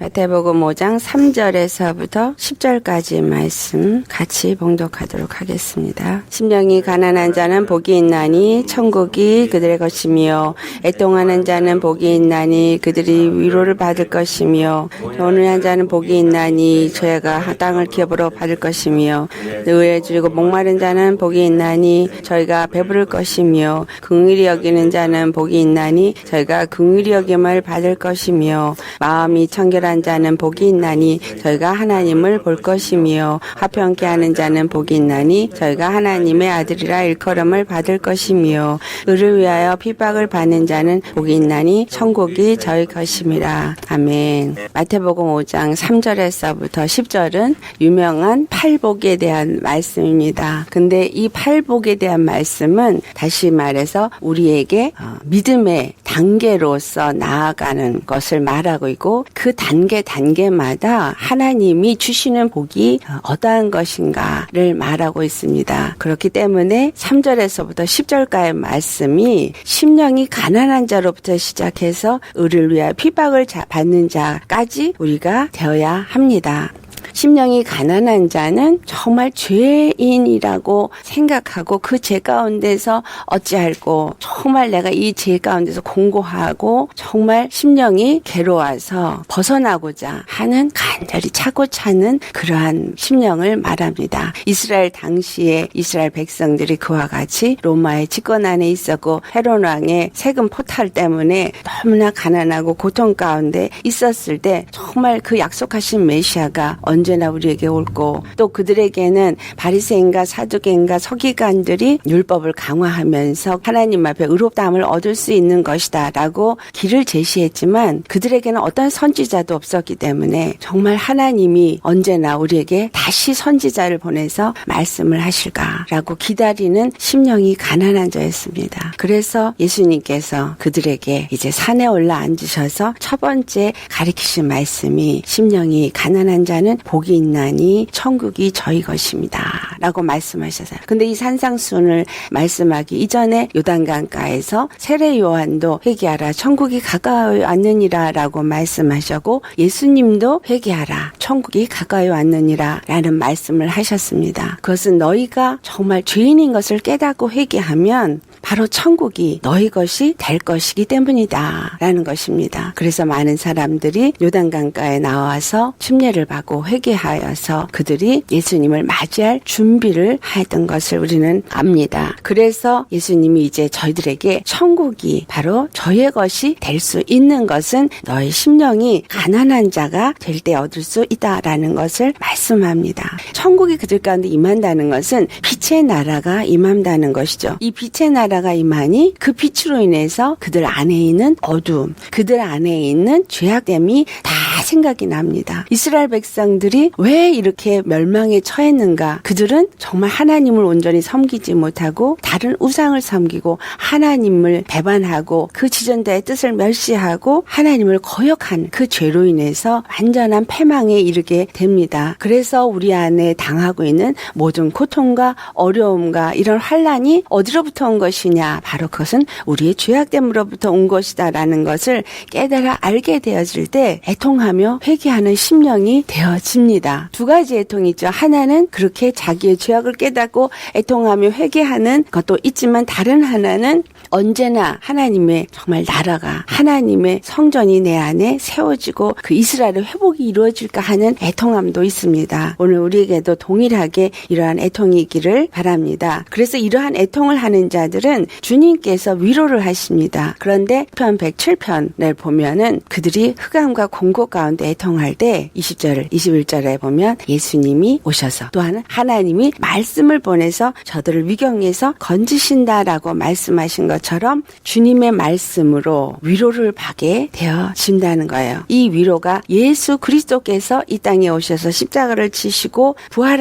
마태복음 5장 3절에서부터 10절까지 말씀 같이 봉독하도록 하겠습니다. 심령이 가난한 자는 복이 있나니 천국이 그들의 것이며 애통하는 자는 복이 있나니 그들이 위로를 받을 것이며 온유한 자는 복이 있나니 저희가 땅을 기업으로 받을 것이며 의에 줄이고 목마른 자는 복이 있나니 저희가 배부를 것이며 긍휼히 여기는 자는 복이 있나니 저희가 긍휼히 여김을 받을 것이며 마음이 청결한 자는 복이 있나니 저희가 하나님을 볼 것이며 화평케 하는 자는 복이 있나니 저희가 하나님의 아들이라 일컬음을 받을 것이며 의를 위하여 핍박을 받는 자는 복이 있나니 천국이 저희 것임이라. 아멘. 마태복음 5장 3절에서부터 10절은 유명한 팔복에 대한 말씀입니다. 근데 이 팔복에 대한 말씀은 다시 말해서 우리에게 믿음의 단계로서 나아가는 것을 말하고 있고 그 단계마다 하나님이 주시는 복이 어떠한 것인가를 말하고 있습니다. 그렇기 때문에 3절에서부터 10절까지의 말씀이 심령이 가난한 자로부터 시작해서 의를 위하여 핍박을 받는 자까지 우리가 되어야 합니다. 심령이 가난한 자는 정말 죄인이라고 생각하고 그 죄 가운데서 어찌할꼬 정말 내가 이 죄 가운데서 공고하고 정말 심령이 괴로워서 벗어나고자 하는 간절히 차고 차는 그러한 심령을 말합니다. 이스라엘 당시에 이스라엘 백성들이 그와 같이 로마의 집권 안에 있었고 헤롯 왕의 세금 포탈 때문에 너무나 가난하고 고통 가운데 있었을 때 정말 그 약속하신 메시아가 언제나 우리에게 올고 또 그들에게는 바리새인과 사두개인과 서기관들이 율법을 강화하면서 하나님 앞에 의롭다함을 얻을 수 있는 것이다 라고 길을 제시했지만 그들에게는 어떤 선지자도 없었기 때문에 정말 하나님이 언제나 우리에게 다시 선지자를 보내서 말씀을 하실까라고 기다리는 심령이 가난한 자였습니다. 그래서 예수님께서 그들에게 이제 산에 올라 앉으셔서 첫 번째 가르치신 말씀이 심령이 가난한 자는 복이 있나니 천국이 저희 것입니다 라고 말씀하셨어요. 근데 이 산상수훈을 말씀하기 이전에 요단강가에서 세례 요한도 회개하라 천국이 가까이 왔느니라 라고 말씀하셨고 예수님도 회개하라 천국이 가까이 왔느니라 라는 말씀을 하셨습니다. 그것은 너희가 정말 죄인인 것을 깨닫고 회개하면 바로 천국이 너희 것이 될 것이기 때문이다 라는 것입니다. 그래서 많은 사람들이 요단강가에 나와서 침례를 받고 회개하여서 그들이 예수님을 맞이할 준비를 하였던 것을 우리는 압니다. 그래서 예수님이 이제 저희들에게 천국이 바로 저의 것이 될 수 있는 것은 너희 심령이 가난한 자가 될 때 얻을 수 있다라는 것을 말씀합니다. 천국이 그들 가운데 임한다는 것은 빛의 나라가 임한다는 것이죠. 이 빛의 나라가 임하니 그 빛으로 인해서 그들 안에 있는 어두움, 그들 안에 있는 죄악됨이 다 생각이 납니다. 이스라엘 백성들이 왜 이렇게 멸망에 처했는가? 그들은 정말 하나님을 온전히 섬기지 못하고 다른 우상을 섬기고 하나님을 배반하고 그 지존자의 뜻을 멸시하고 하나님을 거역한 그 죄로 인해서 완전한 패망에 이르게 됩니다. 그래서 우리 안에 당하고 있는 모든 고통과 어려움과 이런 환난이 어디로부터 온 것이냐? 바로 그것은 우리의 죄악됨으로부터 온 것이다라는 것을 깨달아 알게 되어질 때 애통하며 회개하는 심령이 되어집니다. 두 가지 애통이 있죠. 하나는 그렇게 자기의 죄악을 깨닫고 애통하며 회개하는 것도 있지만 다른 하나는 언제나 하나님의 정말 나라가 하나님의 성전이 내 안에 세워지고 그 이스라엘의 회복이 이루어질까 하는 애통함도 있습니다. 오늘 우리에게도 동일하게 이러한 애통이 있기를 바랍니다. 그래서 이러한 애통을 하는 자들은 주님께서 위로를 하십니다. 그런데 편 107편을 보면은 그들이 흑암과 공고 가운데 애통할 때 20절, 21절에 보면 예수님이 오셔서 또한 하나님이 말씀을 보내서 저들을 위경에서 건지신다라고 말씀하신 것처럼 주님의 말씀으로 위로를 받게 되어진다는 거예요. 이 위로가 예수 그리스도께서 이 땅에 오셔서 십자가를 지시고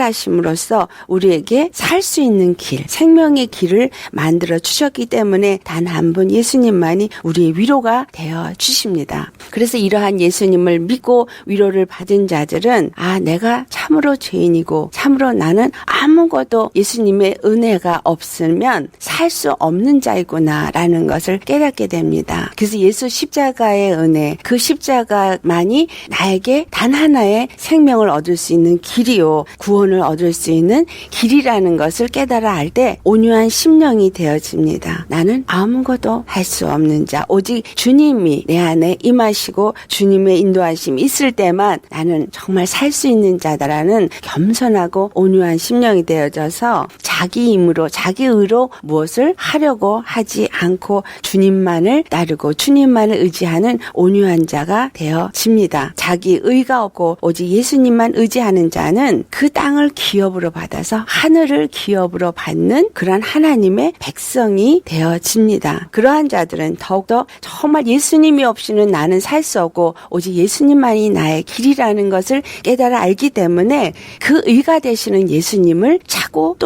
부활하심으로써 우리에게 살 수 있는 길, 생명의 길을 만들어 주셨기 때문에 단 한 분 예수님만이 우리의 위로가 되어 주십니다. 그래서 이러한 예수님을 믿고 믿고 위로를 받은 자들은 내가 참으로 죄인이고 참으로 나는 아무것도 예수님의 은혜가 없으면 살 수 없는 자이구나라는 것을 깨닫게 됩니다. 그래서 예수 십자가의 은혜, 그 십자가만이 나에게 단 하나의 생명을 얻을 수 있는 길이요, 구원을 얻을 수 있는 길이라는 것을 깨달아 알 때 온유한 심령이 되어집니다. 나는 아무것도 할 수 없는 자, 오직 주님이 내 안에 임하시고 주님의 인도하심이 있을 때만 나는 정말 살 수 있는 자다라는 겸손하고 온유한 심령이 되어져서 자기 힘으로 자기 의로 무엇을 하려고 하지 않고 주님만을 따르고 주님만을 의지하는 온유한 자가 되어집니다. 자기 의가 없고 오직 예수님만 의지하는 자는 그 땅을 기업으로 받아서 하늘을 기업으로 받는 그러한 하나님의 백성이 되어집니다. 그러한 자들은 더욱더 정말 예수님이 없이는 나는 살 수 없고 오직 예수님만이 나의 길이라는 것을 깨달아 알기 때문에 그 의가 되시는 예수님을 찾고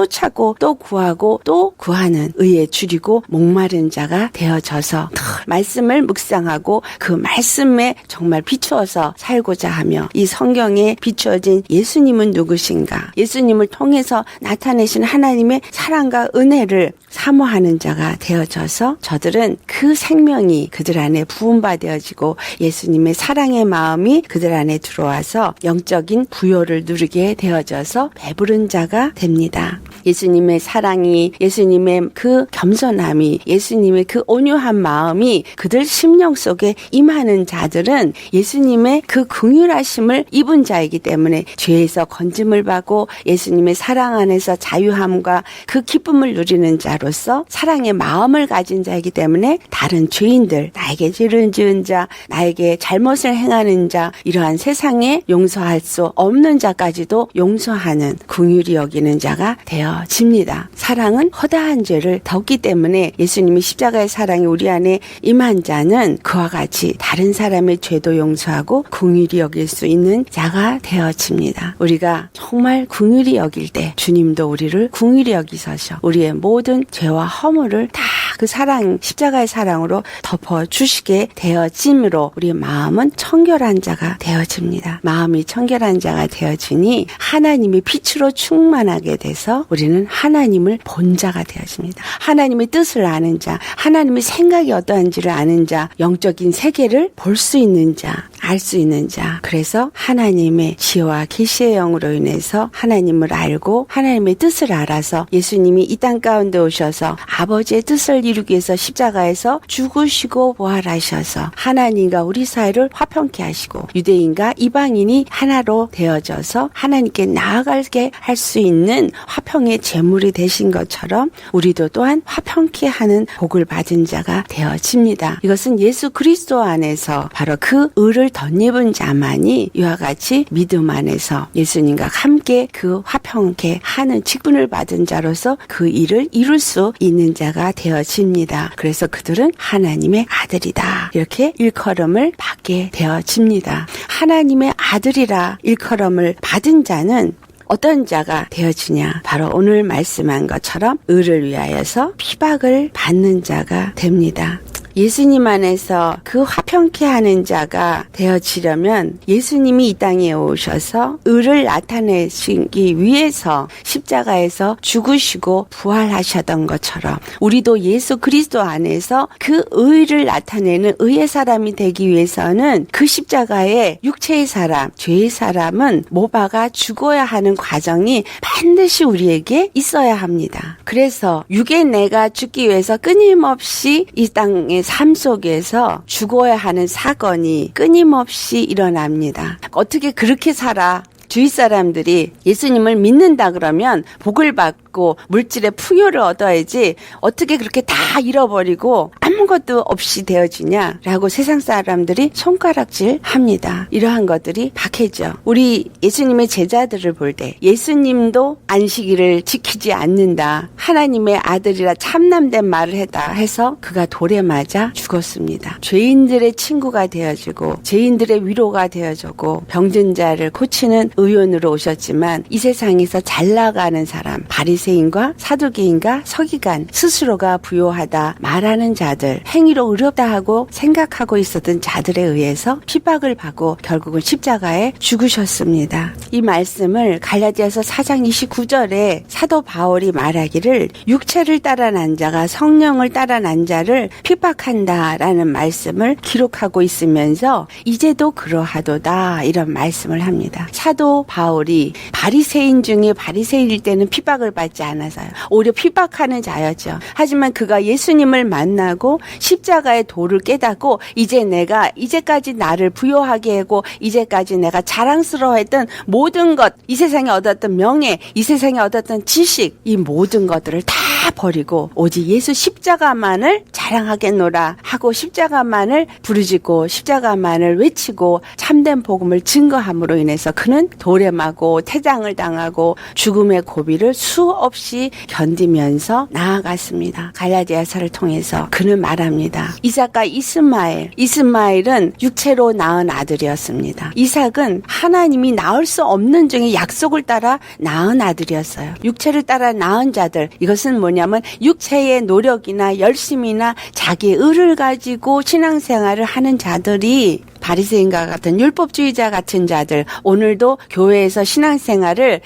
또 구하고 또 구하는 의에 줄이고 목마른 자가 되어져서 말씀을 묵상하고 그 말씀에 정말 비추어서 살고자 하며 이 성경에 비추어진 예수님은 누구신가? 예수님을 통해서 나타내신 하나님의 사랑과 은혜를 사모하는 자가 되어져서 저들은 그 생명이 그들 안에 부음받아지고 예수님의 사랑의 마음이 그들 안에 들어와서 영적인 부요를 누리게 되어져서 배부른 자가 됩니다. 예수님의 사랑이, 예수님의 그 겸손함이, 예수님의 그 온유한 마음이 그들 심령 속에 임하는 자들은 예수님의 그 긍휼하심을 입은 자이기 때문에 죄에서 건짐을 받고 예수님의 사랑 안에서 자유함과 그 기쁨을 누리는 자로서 사랑의 마음을 가진 자이기 때문에 다른 죄인들, 나에게 죄를 지은 자, 나에게 잘못을 행하는 자, 이러한 세상에 용서할 수 없는 자까지도 용서하는 긍휼히 여기는 자가 되어집니다. 사랑은 허다한 죄를 덮기 때문에 예수님이 십자가의 사랑이 우리 안에 임한 자는 그와 같이 다른 사람의 죄도 용서하고 긍휼히 여길 수 있는 자가 되어집니다. 우리가 정말 긍휼히 여길 때 주님도 우리를 긍휼히 여기셔서 우리의 모든 죄와 허물을 다 그 사랑, 십자가의 사랑으로 덮어주시게 되어짐으로 우리의 마음은 청결한 자가 되어집니다. 마음이 청결한 자가 되어지니 하나님의 빛으로 충만하게 돼서 우리는 하나님을 본 자가 되어집니다. 하나님의 뜻을 아는 자, 하나님의 생각이 어떠한지를 아는 자, 영적인 세계를 볼 수 있는 자, 알 수 있는 자. 그래서 하나님의 지혜와 계시의 영으로 인해서 하나님을 알고 하나님의 뜻을 알아서 예수님이 이 땅 가운데 오셔서 아버지의 뜻을 이루기 위해서 십자가에서 죽으시고 부활하셔서 하나님과 우리 사이를 화평케 하시고 유대인과 이방인이 하나로 되어져서 하나님께 나아가게 할 수 있는 화평의 제물이 되신 것처럼 우리도 또한 화평케 하는 복을 받은 자가 되어집니다. 이것은 예수 그리스도 안에서 바로 그 의를 덧입은 자만이 이와 같이 믿음 안에서 예수님과 함께 그 화평케 하는 직분을 받은 자로서 그 일을 이룰 수 있는 자가 되어집니다. 그래서 그들은 하나님의 아들이다. 이렇게 일컬음을 받게 되어집니다. 하나님의 아들이라 일컬음을 받은 자는 어떤 자가 되어지냐? 바로 오늘 말씀한 것처럼 의를 위하여서 피박을 받는 자가 됩니다. 예수님 안에서 그 화평케 하는 자가 되어지려면 예수님이 이 땅에 오셔서 의를 나타내시기 위해서 십자가에서 죽으시고 부활하셨던 것처럼 우리도 예수 그리스도 안에서 그 의를 나타내는 의의 사람이 되기 위해서는 그 십자가에 육체의 사람, 죄의 사람은 못 박아 죽어야 하는 과정이 반드시 우리에게 있어야 합니다. 그래서 육의 내가 죽기 위해서 끊임없이 이 땅에 삶 속에서 죽어야 하는 사건이 끊임없이 일어납니다. 어떻게 그렇게 살아? 주위 사람들이 예수님을 믿는다 그러면 복을 받고 물질의 풍요를 얻어야지 어떻게 그렇게 다 잃어버리고 아무것도 없이 되어지냐라고 세상 사람들이 손가락질 합니다. 이러한 것들이 박해죠. 우리 예수님의 제자들을 볼 때 예수님도 안식일을 지키지 않는다. 하나님의 아들이라 참남된 말을 했다 해서 그가 돌에 맞아 죽었습니다. 죄인들의 친구가 되어주고 죄인들의 위로가 되어주고 병든 자를 고치는 의원으로 오셨지만 이 세상에서 잘 나가는 사람, 바리새인 바리새인과 사두개인과 서기관 스스로가 부요하다 말하는 자들, 행위로 의롭다 하고 생각하고 있었던 자들에 의해서 핍박을 받고 결국은 십자가에 죽으셨습니다. 이 말씀을 갈라디아서 4장 29절에 사도 바울이 말하기를 육체를 따라 난 자가 성령을 따라 난 자를 핍박한다라는 말씀을 기록하고 있으면서 이제도 그러하도다 이런 말씀을 합니다. 사도 바울이 바리새인 중에 바리새인일 때는 핍박을 받지 않아서요. 오히려 핍박하는 자였죠. 하지만 그가 예수님을 만나고 십자가의 도를 깨닫고 이제 내가 이제까지 나를 부요하게 하고 이제까지 내가 자랑스러워했던 모든 것, 이 세상에 얻었던 명예, 이 세상에 얻었던 지식, 이 모든 것들을 다 버리고 오직 예수 십자가만을 자랑하겠노라 하고 십자가만을 부르짖고 십자가만을 외치고 참된 복음을 증거함으로 인해서 그는 돌에 마고 태장을 당하고 죽음의 고비를 수없이 견디면서 나아갔습니다. 갈라디아서를 통해서 그는 말합니다. 이삭과 이스마엘은 육체로 낳은 아들이었습니다. 이삭은 하나님이 낳을 수 없는 중에 약속을 따라 낳은 아들이었어요. 육체를 따라 낳은 자들, 이것은 뭐냐면 육체의 노력이나 열심이나 자기의 의를 가지고 신앙생활을 하는 자들이 바리새인과 같은 율법주의자 같은 자들, 오늘도 교회에서 신앙생활을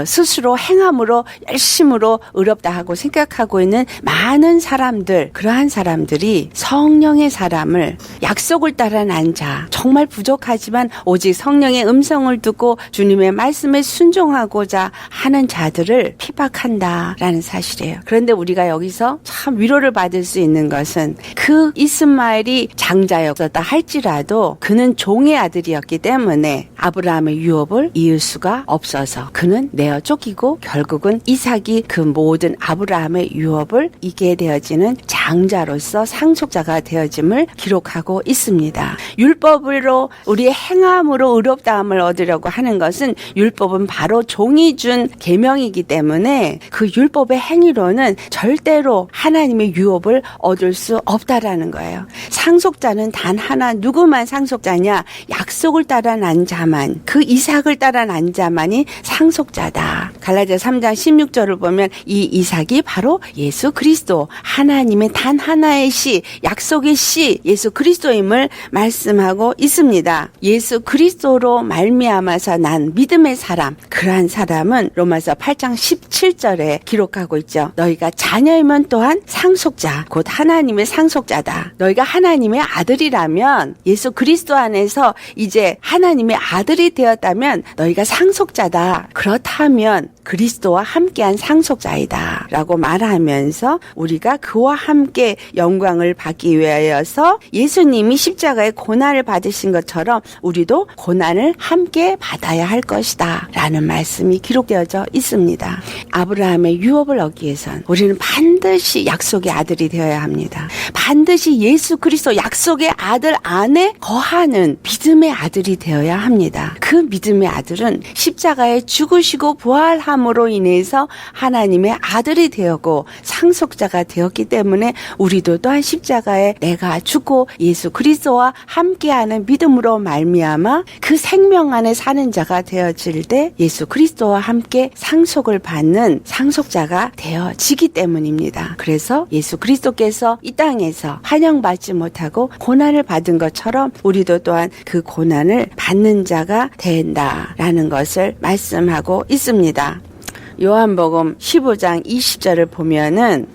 스스로 행함으로 열심으로 의롭다 하고 생각하고 있는 많은 사람들, 그러한 사람들이 성령의 사람을 약속을 따라 난 자, 정말 부족하지만 오직 성령의 음성을 듣고 주님의 말씀에 순종하고자 하는 자들을 핍박한다라는 사실이에요. 그런데 우리가 여기서 참 위로를 받을 수 있는 것은 그 이스마엘이 장자였다 할지라도 그는 종의 아들이었기 때문에 아브라함의 유업을 이을 수가 없어서 그는 내어 쫓기고 결국은 이삭이 그 모든 아브라함의 유업을 이게 되어지는 장자로서 상속자가 되어짐을 기록하고 있습니다. 율법으로 우리의 행함으로 의롭다함을 얻으려고 하는 것은 율법은 바로 종이 준 계명이기 때문에 그 율법의 행위로는 절대로 하나님의 유업을 얻을 수 없다라는 거예요. 상속자는 단 하나, 누구만 상속자냐? 약속을 따라 난 자만, 그 이삭을 따라 난 자만이 상속자다. 갈라디아 3장 16절을 보면 이 이삭이 바로 예수 그리스도, 하나님의 단 하나의 씨, 약속의 씨, 예수 그리스도임을 말씀하고 있습니다. 예수 그리스도로 말미암아서 난 믿음의 사람, 그러한 사람은 로마서 8장 17절에 기록하고 있죠. 너희가 자녀이면 또한 상속자, 곧 하나님의 상속자다. 너희가 하나님의 아들이라면, 예수 그리스도 안에서 이제 하나님의 아들이 되었다면 너희가 상속자다. 그렇다면 그리스도와 함께한 상속자이다 라고 말하면서 우리가 그와 함께 영광을 받기 위하여서 예수님이 십자가의 고난을 받으신 것처럼 우리도 고난을 함께 받아야 할 것이다 라는 말씀이 기록되어져 있습니다. 아브라함의 유업을 얻기 위해선 우리는 반드시 약속의 아들이 되어야 합니다. 반드시 예수 그리스도 약속의 아들 안에 거하는 믿음의 아들이 되어야 합니다. 그 믿음의 아들은 십자가에 죽으시고 부활함으로 인해서 하나님의 아들이 되었고 상속자가 되었기 때문에 우리도 또한 십자가에 내가 죽고 예수 그리스도와 함께하는 믿음으로 말미암아 그 생명 안에 사는 자가 되어질 때 예수 그리스도와 함께 상속을 받는 상속자가 되어지기 때문입니다. 그래서 예수 그리스도께서 이 땅에서 환영받지 못하고 고난을 받은 것처럼 우리도 또한 그 고난을 받는 자가 된다라는 것을 말씀하고 있습니다. 요한복음 15장 20절을 보면은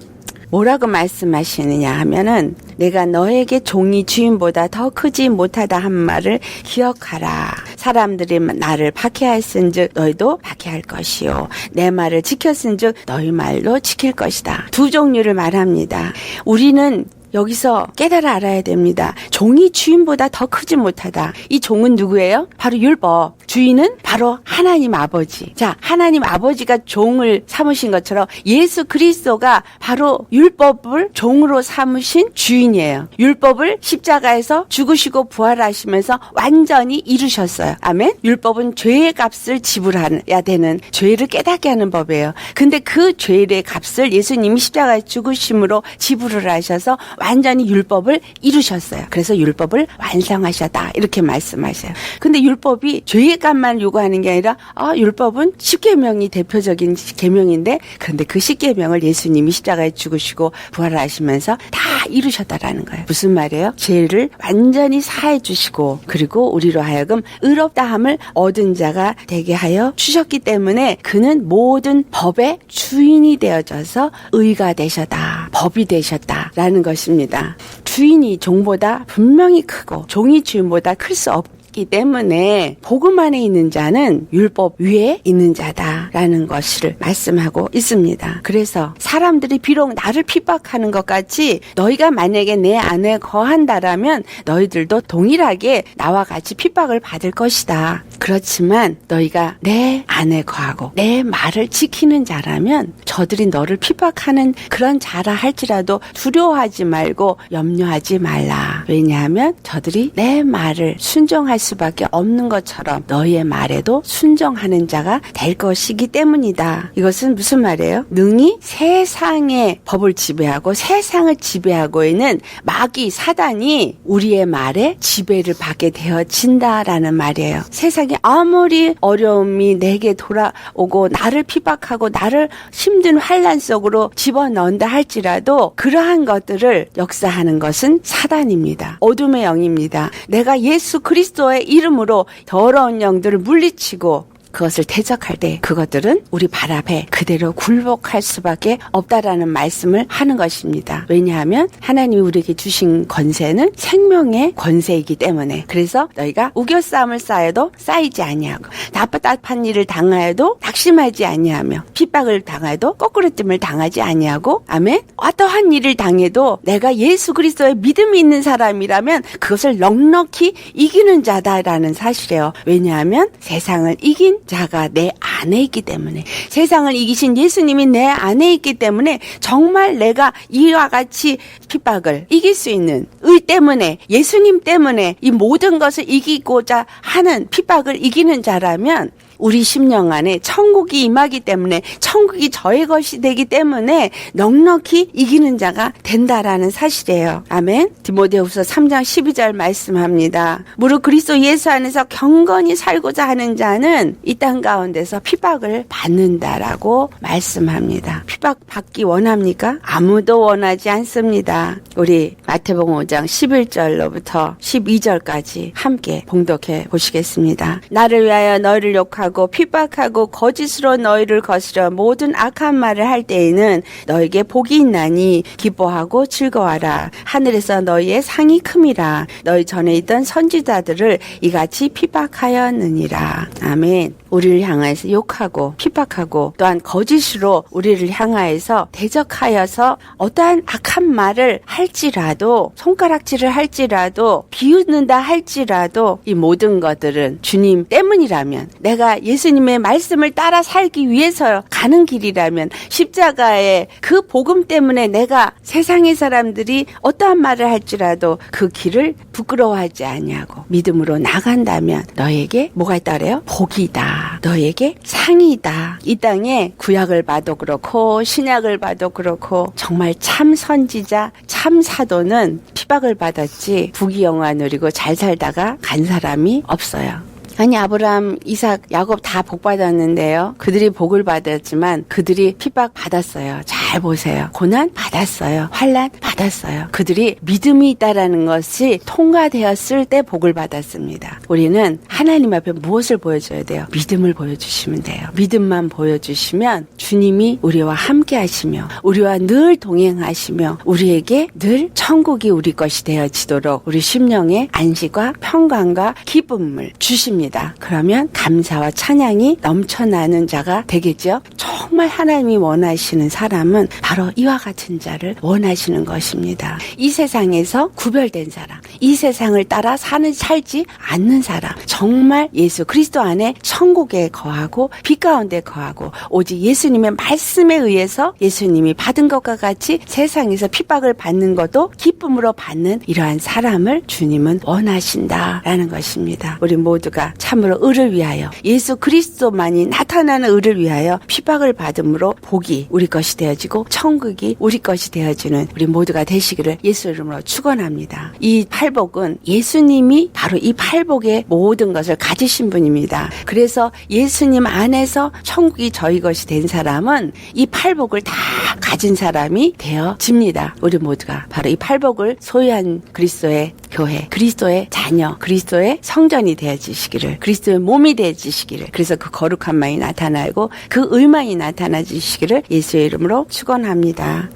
뭐라고 말씀하시느냐 하면은 내가 너에게 종이 주인보다 더 크지 못하다 한 말을 기억하라. 사람들이 나를 박해하였은즉 너희도 박해할 것이요. 내 말을 지켰은즉 너희 말도 지킬 것이다. 두 종류를 말합니다. 우리는 여기서 깨달아 알아야 됩니다. 종이 주인보다 더 크지 못하다. 이 종은 누구예요? 바로 율법. 주인은 바로 하나님 아버지. 자, 하나님 아버지가 종을 삼으신 것처럼 예수 그리스도가 바로 율법을 종으로 삼으신 주인이에요. 율법을 십자가에서 죽으시고 부활하시면서 완전히 이루셨어요. 아멘? 율법은 죄의 값을 지불해야 되는, 죄를 깨닫게 하는 법이에요. 근데 그 죄의 값을 예수님이 십자가에 죽으심으로 지불을 하셔서 완전히 율법을 이루셨어요. 그래서 율법을 완성하셨다. 이렇게 말씀하셔요. 근데 율법이 죄의 행실값만 요구하는 게 아니라 율법은 10계명이 대표적인 계명인데 그런데 그 10계명을 예수님이 십자가에 죽으시고 부활하시면서 다 이루셨다라는 거예요. 무슨 말이에요? 죄를 완전히 사해 주시고 그리고 우리로 하여금 의롭다함을 얻은 자가 되게 하여 주셨기 때문에 그는 모든 법의 주인이 되어져서 의가 되셨다. 법이 되셨다라는 것입니다. 주인이 종보다 분명히 크고 종이 주인보다 클 수 없기 때문에 복음 안에 있는 자는 율법 위에 있는 자다라는 것을 말씀하고 있습니다. 그래서 사람들이 비록 나를 핍박하는 것 같이 너희가 만약에 내 안에 거한다라면 너희들도 동일하게 나와 같이 핍박을 받을 것이다. 그렇지만 너희가 내 안에 거하고 내 말을 지키는 자라면 저들이 너를 핍박하는 그런 자라 할지라도 두려워하지 말고 염려하지 말라. 왜냐하면 저들이 내 말을 순종할 수밖에 없는 것처럼 너희의 말에도 순종하는 자가 될 것이기 때문이다. 이것은 무슨 말이에요? 능히 세상의 법을 지배하고 세상을 지배하고 있는 마귀 사단이 우리의 말에 지배를 받게 되어진다라는 말이에요. 세상에 아무리 어려움이 내게 돌아오고 나를 핍박하고 나를 힘든 환난 속으로 집어넣는다 할지라도 그러한 것들을 역사하는 것은 사단입니다. 어둠의 영입니다. 내가 예수 그리스도의 이름으로 더러운 영들을 물리치고 그것을 대적할 때 그것들은 우리 발 앞에 그대로 굴복할 수밖에 없다라는 말씀을 하는 것입니다. 왜냐하면 하나님이 우리에게 주신 권세는 생명의 권세이기 때문에 그래서 너희가 우겨싸움을 쌓여도 쌓이지 아니하고 답답한 일을 당하여도 낙심하지 아니하며 핍박을 당하여도 거꾸로짐을 당하지 아니하고 아멘. 어떠한 일을 당해도 내가 예수 그리스도의 믿음이 있는 사람이라면 그것을 넉넉히 이기는 자다라는 사실이에요. 왜냐하면 세상을 이긴 자가 내 안에 있기 때문에 세상을 이기신 예수님이 내 안에 있기 때문에 정말 내가 이와 같이 핍박을 이길 수 있는 의 때문에 예수님 때문에 이 모든 것을 이기고자 하는 핍박을 이기는 자라면 우리 심령 안에 천국이 임하기 때문에 천국이 저의 것이 되기 때문에 넉넉히 이기는 자가 된다라는 사실이에요. 아멘. 디모데후서 3장 12절 말씀합니다. 무릇 그리스도 예수 안에서 경건히 살고자 하는 자는 이 땅 가운데서 핍박을 받는다라고 말씀합니다. 핍박 받기 원합니까? 아무도 원하지 않습니다. 우리 마태복음 5장 11절로부터 12절까지 함께 봉독해 보시겠습니다. 나를 위하여 너희를 욕하고 핍박하고 거짓으로 너희를 거스려 모든 악한 말을 할 때에는 너에게 복이 있나니 기뻐하고 즐거워하라. 하늘에서 너희의 상이 큼이라. 너희 전에 있던 선지자들을 이같이 핍박하였느니라. 아멘. 우리를 향하여서 욕하고 핍박하고 또한 거짓으로 우리를 향하여서 대적하여서 어떠한 악한 말을 할지라도 손가락질을 할지라도 비웃는다 할지라도 이 모든 것들은 주님 때문이라면 내가 예수님의 말씀을 따라 살기 위해서 가는 길이라면 십자가의 그 복음 때문에 내가 세상의 사람들이 어떠한 말을 할지라도 그 길을 부끄러워하지 아니하고 믿음으로 나간다면 너에게 뭐가 있다 그래요? 복이다. 너에게 상이 있다. 이 땅에 구약을 봐도 그렇고 신약을 봐도 그렇고 정말 참 선지자 참 사도는 핍박을 받았지 부귀영화 누리고 잘 살다가 간 사람이 없어요. 아니 아브라함, 이삭, 야곱 다 복 받았는데요. 그들이 복을 받았지만 그들이 핍박 받았어요. 잘 보세요. 고난 받았어요. 환난 받았어요. 그들이 믿음이 있다라는 것이 통과되었을 때 복을 받았습니다. 우리는 하나님 앞에 무엇을 보여줘야 돼요? 믿음을 보여주시면 돼요. 믿음만 보여주시면 주님이 우리와 함께 하시며 우리와 늘 동행하시며 우리에게 늘 천국이 우리 것이 되어지도록 우리 심령의 안식과 평강과 기쁨을 주십니다. 그러면 감사와 찬양이 넘쳐나는 자가 되겠죠. 정말 하나님이 원하시는 사람은 바로 이와 같은 자를 원하시는 것입니다. 이 세상에서 구별된 사람, 이 세상을 따라 살지 않는 사람, 정말 예수 그리스도 안에 천국에 거하고 빛 가운데 거하고 오직 예수님의 말씀에 의해서 예수님이 받은 것과 같이 세상에서 핍박을 받는 것도 기쁨으로 받는 이러한 사람을 주님은 원하신다라는 것입니다. 우리 모두가 참으로 의를 위하여 예수 그리스도만이 나타나는 의를 위하여 핍박을 받음으로 복이 우리 것이 되어지고 천국이 우리 것이 되어지는 우리 모두가 되시기를 예수 이름으로 축원합니다. 이 팔복은 예수님이 바로 이 팔복의 모든 것을 가지신 분입니다. 그래서 예수님 안에서 천국이 저희 것이 된 사람은 이 팔복을 다 가진 사람이 되어집니다. 우리 모두가 바로 이 팔복을 소유한 그리스도의 교회, 그리스도의 자녀, 그리스도의 성전이 되어지시기를, 그리스도의 몸이 되어지시기를, 그래서 그 거룩한 만이 나타나고 그 의만이 나타나지시기를 예수의 이름으로 축원합니다.